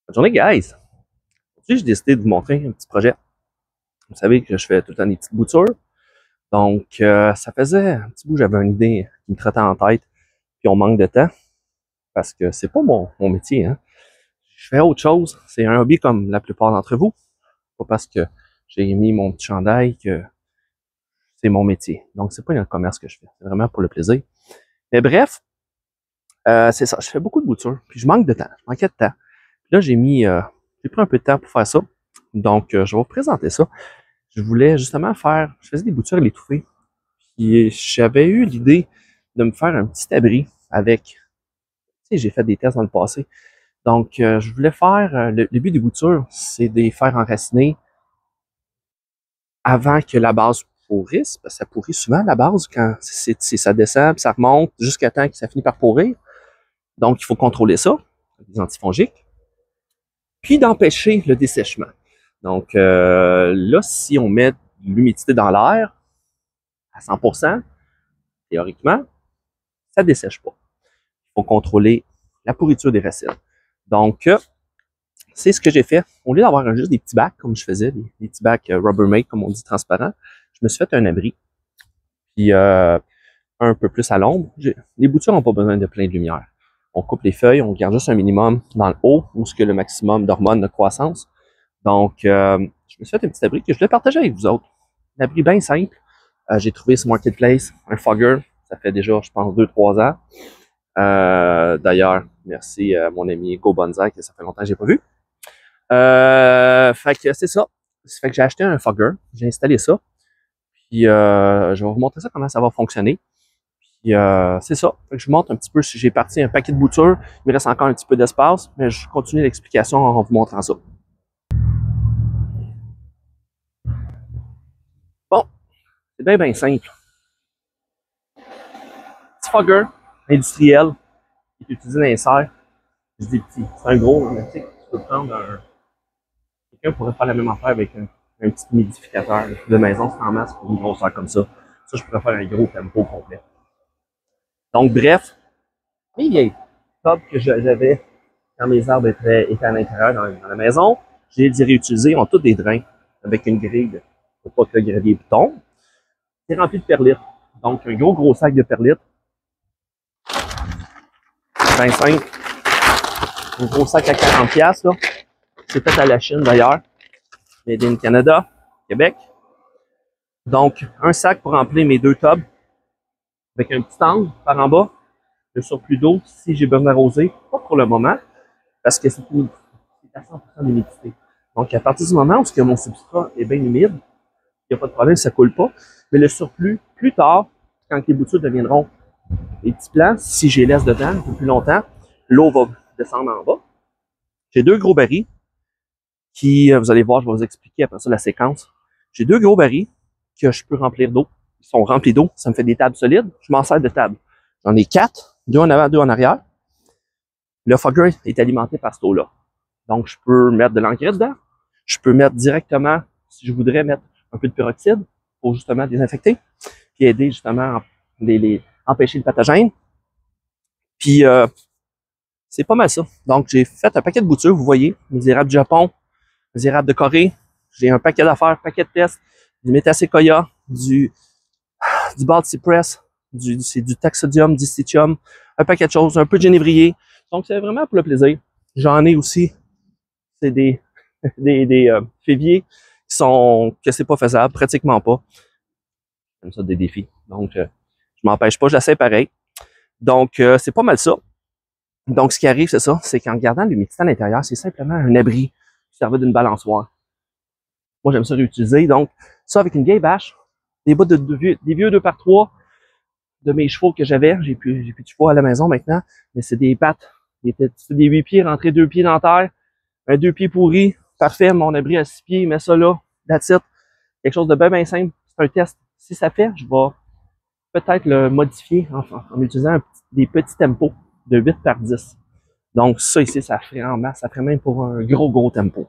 Bonne journée, guys! Aujourd'hui, j'ai décidé de vous montrer un petit projet. Vous savez que je fais tout le temps des petites boutures. Donc, ça faisait un petit bout, j'avais une idée qui me trottait en tête. Puis on manque de temps parce que c'est pas mon métier. Hein. Je fais autre chose. C'est un hobby comme la plupart d'entre vous. Pas parce que j'ai mis mon petit chandail que c'est mon métier. Donc, c'est pas un commerce que je fais. C'est vraiment pour le plaisir. Mais bref, c'est ça. Je fais beaucoup de boutures. Puis je manque de temps. Je manquais de temps. Puis là, j'ai pris un peu de temps pour faire ça. Donc, je vais vous présenter ça. Je voulais justement je faisais des boutures à l'étouffée. Puis j'avais eu l'idée de me faire un petit abri avec, tu sais, j'ai fait des tests dans le passé. Donc, je voulais faire, le but des boutures, c'est de les faire enraciner avant que la base pourrisse, parce que ça pourrit souvent la base quand ça descend, puis ça remonte jusqu'à temps que ça finit par pourrir. Donc, il faut contrôler ça, avec des antifongiques, puis d'empêcher le dessèchement. Donc, là, si on met de l'humidité dans l'air, à 100%, théoriquement, ça ne dessèche pas. Il faut contrôler la pourriture des racines. Donc, c'est ce que j'ai fait. Au lieu d'avoir juste des petits bacs, comme je faisais, des petits bacs Rubbermaid, comme on dit, transparents, je me suis fait un abri. Puis, un peu plus à l'ombre. Les boutures n'ont pas besoin de plein de lumière. On coupe les feuilles, on garde juste un minimum dans le haut, où ce que le maximum d'hormones de croissance. Donc, je me suis fait un petit abri que je voulais partager avec vous autres. Un abri bien simple. J'ai trouvé ce Marketplace, un fogger. Ça fait déjà, je pense, 2-3 ans. D'ailleurs, merci à mon ami Go Bonsaï, que ça fait longtemps que j'ai pas vu. Fait que c'est ça. Ça fait que j'ai acheté un fogger. J'ai installé ça. Puis, je vais vous montrer ça, comment ça va fonctionner. Puis, c'est ça. Fait que je vous montre un petit peu si j'ai parti un paquet de boutures. Il me reste encore un petit peu d'espace, mais je continue l'explication en vous montrant ça. Bon, c'est bien simple. Petit fogger industriel qui est utilisé dans les serres. Je dis petit, c'est un gros, mais tu sais, tu peux prendre quelqu'un pourrait faire la même affaire avec un petit humidificateur de maison, c'est en masse pour une grosseur comme ça. Ça, je pourrais faire un gros tempo complet. Donc, bref, mes vieilles tubs que j'avais quand mes arbres étaient à l'intérieur dans la maison, j'ai les réutilisés, ils ont tous des drains avec une grille pour pas que le gravier tombe. C'est rempli de perlites. Donc, un gros sac de perlites. 25. Un gros sac à 40$, là. C'est fait à la Chine, d'ailleurs. Made in Canada, Québec. Donc, un sac pour remplir mes 2 tubs. Avec un petit angle par en bas. Le surplus d'eau, si j'ai besoin d'arroser. Pas pour le moment, parce que c'est à 100% d'humidité. Donc, à partir du moment où mon substrat est bien humide, il n'y a pas de problème, ça ne coule pas. Mais le surplus, plus tard, quand les boutures deviendront des petits plants, si je les laisse dedans un peu plus longtemps, l'eau va descendre en bas. J'ai 2 gros barils qui, vous allez voir, je vais vous expliquer après ça la séquence. J'ai 2 gros barils que je peux remplir d'eau. Ils sont remplis d'eau, ça me fait des tables solides. Je m'en sers de table. J'en ai 4, 2 en avant, 2 en arrière. Le fogger est alimenté par cette eau-là. Donc, je peux mettre de l'engrais dedans. Je peux mettre directement, si je voudrais, mettre un peu de peroxyde pour justement désinfecter, puis aider justement à empêcher le pathogène. Puis, c'est pas mal ça. Donc, j'ai fait un paquet de boutures, vous voyez, mes érables du Japon, mes érables de Corée. J'ai un paquet d'affaires, paquet de tests, du Metasequoia, du Bald Cypress, c'est du Taxodium, Disitium, un paquet de choses, un peu de génévrier. Donc, c'est vraiment pour le plaisir. J'en ai aussi, c'est des féviers que c'est pas faisable, pratiquement pas. Comme ça, des défis. Donc, je m'empêche pas, j'essaie pareil. Donc, c'est pas mal ça. Donc, ce qui arrive, c'est ça, c'est qu'en gardant l'humidité à l'intérieur, c'est simplement un abri qui servait d'une balançoire. Moi, j'aime ça réutiliser. Donc, ça avec une vieille bâche, des vieux 2x3 de mes chevaux que j'avais. J'ai plus de chevaux à la maison maintenant, mais c'est des pattes. C'est des 8 pieds rentrés 2 pieds dans terre, un 2 pieds pourri. Parfait, mon abri à 6 pieds, mets ça là, that's it. Quelque chose de bien simple. C'est un test. Si ça fait, je vais peut-être le modifier en utilisant des petits tempos de 8 par 10. Donc, ça ici, ça ferait en masse. Ça ferait même pour un gros tempo.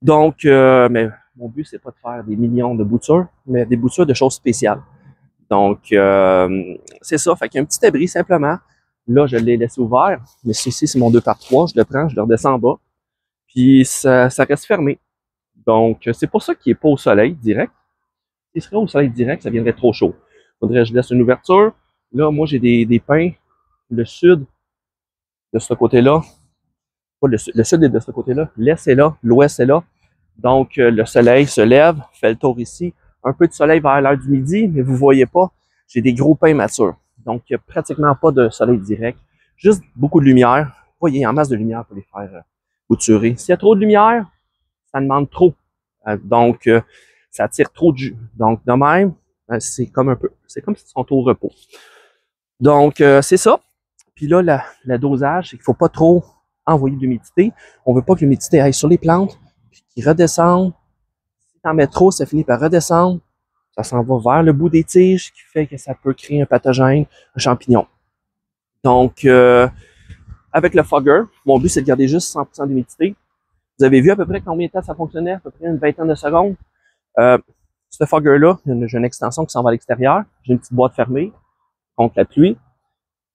Donc, mais mon but, c'est pas de faire des millions de boutures, mais des boutures de choses spéciales. Donc, c'est ça. Fait qu'il y a un petit abri simplement. Là, je l'ai laissé ouvert. Mais ici, c'est mon 2x3. Je le prends, je le redescends en bas. puis ça reste fermé. Donc, c'est pour ça qu'il n'est pas au soleil direct. S'il serait au soleil direct, ça viendrait trop chaud. Faudrait que je laisse une ouverture. Là, moi, j'ai des pins. Le sud de ce côté-là. Pas le sud est de ce côté-là. L'est est là. L'ouest est là. Donc, le soleil se lève, fait le tour ici. Un peu de soleil vers l'heure du midi, mais vous voyez pas, j'ai des gros pins matures. Donc, il n'y a pratiquement pas de soleil direct. Juste beaucoup de lumière. Vous voyez, il y a en masse de lumière pour les faire bouturer. S'il y a trop de lumière, ça demande trop. Donc, ça tire trop de jus. Donc, de même, c'est comme si sont au repos. Donc, c'est ça. Puis là, le dosage, c'est qu'il ne faut pas trop envoyer de l'humidité. On ne veut pas que l'humidité aille sur les plantes, puis qu'ils redescendent. Si tu en mets trop, ça finit par redescendre. Ça s'en va vers le bout des tiges, ce qui fait que ça peut créer un pathogène, un champignon. Donc, avec le fogger, mon but, c'est de garder juste 100% d'humidité. Vous avez vu à peu près combien de temps ça fonctionnait? À peu près une vingtaine de secondes. Ce fogger-là, j'ai une extension qui s'en va à l'extérieur. J'ai une petite boîte fermée contre la pluie.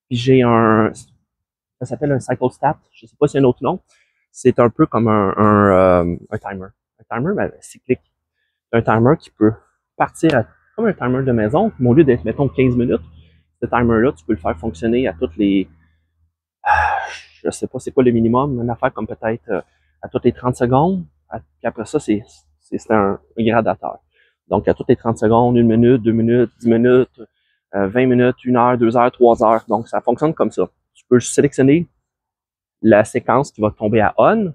Puis j'ai ça s'appelle un CycleStat. Je ne sais pas s'il y a un autre nom. C'est un peu comme un timer. Un timer, mais cyclique. Un timer qui peut partir comme un timer de maison. Mais au lieu d'être, mettons, 15 minutes, ce timer-là, tu peux le faire fonctionner à toutes les... Je sais pas c'est quoi le minimum, une affaire comme peut-être à toutes les 30 secondes. Puis après ça, c'est un gradateur. Donc, à toutes les 30 secondes, 1 minute, 2 minutes, 10 minutes, 20 minutes, 1 heure, 2 heures, 3 heures. Donc, ça fonctionne comme ça. Tu peux sélectionner la séquence qui va tomber à on,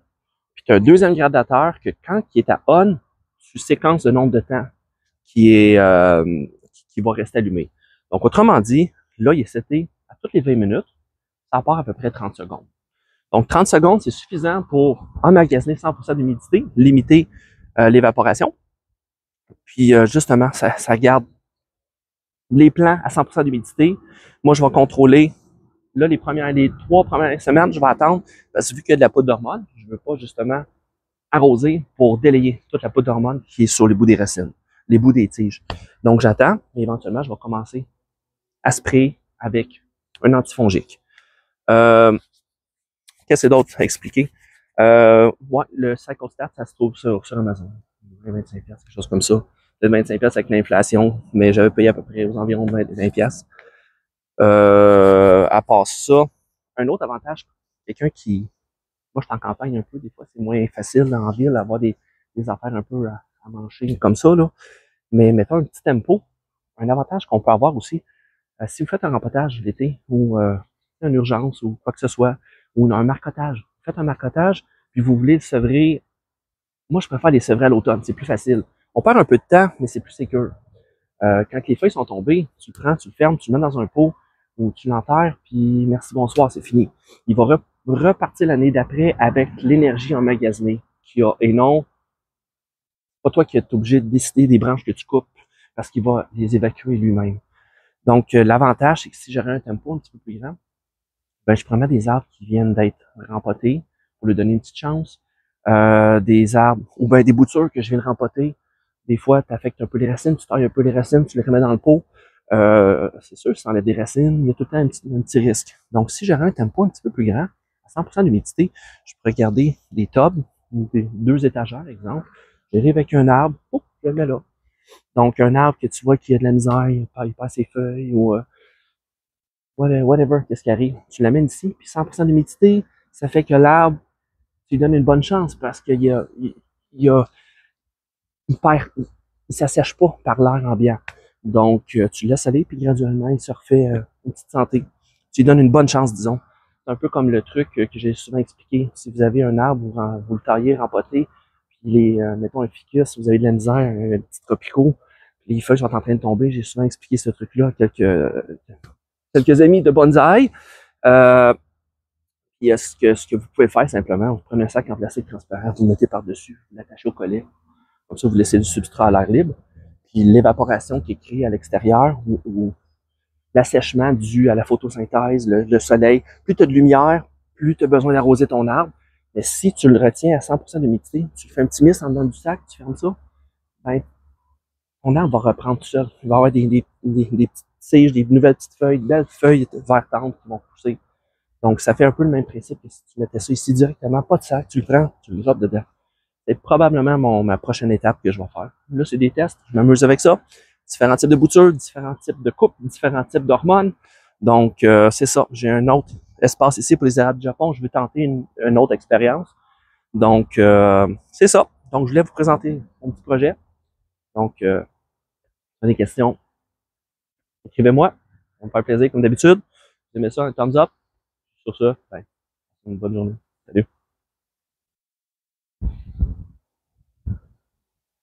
puis tu as un deuxième gradateur que quand il est à on, tu séquences le nombre de temps qui va rester allumé. Donc, autrement dit, là, il est seté à toutes les 20 minutes. Ça part à peu près 30 secondes. Donc, 30 secondes, c'est suffisant pour emmagasiner 100% d'humidité, limiter l'évaporation. Puis, justement, ça garde les plants à 100% d'humidité. Moi, je vais contrôler. Là, les 3 premières semaines, je vais attendre parce que vu qu'il y a de la poudre d'hormones, je ne veux pas justement arroser pour délayer toute la poudre d'hormones qui est sur les bouts des racines, les bouts des tiges. Donc, j'attends, mais éventuellement, je vais commencer à sprayer avec un antifongique. Qu'est-ce que c'est d'autre à expliquer? Ouais, le CycleStat, ça se trouve sur Amazon. 25$, quelque chose comme ça. Peut-être 25$ avec l'inflation, mais j'avais payé à peu près aux environs de 20$. À part ça, un autre avantage, quelqu'un qui... Moi, je suis en campagne un peu, des fois, c'est moins facile dans la ville d'avoir des affaires un peu à manger comme ça, là. Mais mettons un petit tempo. Un avantage qu'on peut avoir aussi, si vous faites un rempotage l'été ou une urgence ou quoi que ce soit, ou un marcotage. Vous faites un marcotage, puis vous voulez le sevrer. Moi, je préfère les sevrer à l'automne, c'est plus facile. On perd un peu de temps, mais c'est plus sécure. Quand les feuilles sont tombées, tu le prends, tu le fermes, tu le mets dans un pot ou tu l'enterres, puis merci, bonsoir, c'est fini. Il va repartir l'année d'après avec l'énergie emmagasinée qu'il y a. Et non, pas toi qui es obligé de décider des branches que tu coupes parce qu'il va les évacuer lui-même. Donc, l'avantage, c'est que si j'aurais un tempo un petit peu plus grand, ben, je prendrais des arbres qui viennent d'être rempotés pour lui donner une petite chance. Des arbres, ou ben des boutures que je viens de rempoter. Des fois, tu affectes un peu les racines, tu tailles un peu les racines, tu les remets dans le pot. C'est sûr, si tu enlèves des racines, il y a tout le temps un petit risque. Donc, si j'aurais un tempo un petit peu plus grand, à 100% d'humidité, je pourrais garder des tubs, ou des 2 étagères, exemple. J'irai avec un arbre, je le mets là. Donc, un arbre que tu vois qu'il y a de la misère, il n'a pas ses feuilles, ou whatever, qu'est-ce qui arrive. Tu l'amènes ici, puis 100% d'humidité, ça fait que l'arbre, tu lui donnes une bonne chance parce qu'il s'assèche pas par l'air ambiant. Donc, tu le laisses aller, puis graduellement, il se refait une petite santé. Tu lui donnes une bonne chance, disons. C'est un peu comme le truc que j'ai souvent expliqué. Si vous avez un arbre, vous le taillez, rempotez, puis mettons un ficus, vous avez de la misère, un petit coquelicot, les feuilles sont en train de tomber. J'ai souvent expliqué ce truc-là à quelques amis de bonsaï. Puis ce que vous pouvez faire simplement, vous prenez un sac en plastique transparent, vous le mettez par-dessus, vous l'attachez au collet. Comme ça, vous laissez du substrat à l'air libre. Puis l'évaporation qui est créée à l'extérieur ou l'assèchement dû à la photosynthèse, le soleil, plus tu as de lumière, plus tu as besoin d'arroser ton arbre. Mais si tu le retiens à 100% d'humidité, tu fais un petit mist en dedans du sac, tu fermes ça, ben, ton arbre va reprendre tout seul. Il va avoir des petites tiges, des nouvelles petites feuilles, des belles feuilles vert tendres qui vont pousser. Donc, ça fait un peu le même principe que si tu mettais ça ici directement, pas de sac, tu le prends, tu le drops dedans. C'est probablement ma prochaine étape que je vais faire. Là, c'est des tests, je m'amuse avec ça. Différents types de boutures, différents types de coupes, différents types d'hormones. Donc, c'est ça. J'ai un autre espace ici pour les Arabes du Japon. Je vais tenter une autre expérience. Donc, c'est ça. Donc, je voulais vous présenter mon petit projet. Donc, si vous avez des questions, écrivez-moi. Ça va me faire plaisir comme d'habitude. Si vous aimez ça, un thumbs up. Sur ça, ben, une bonne journée. Salut.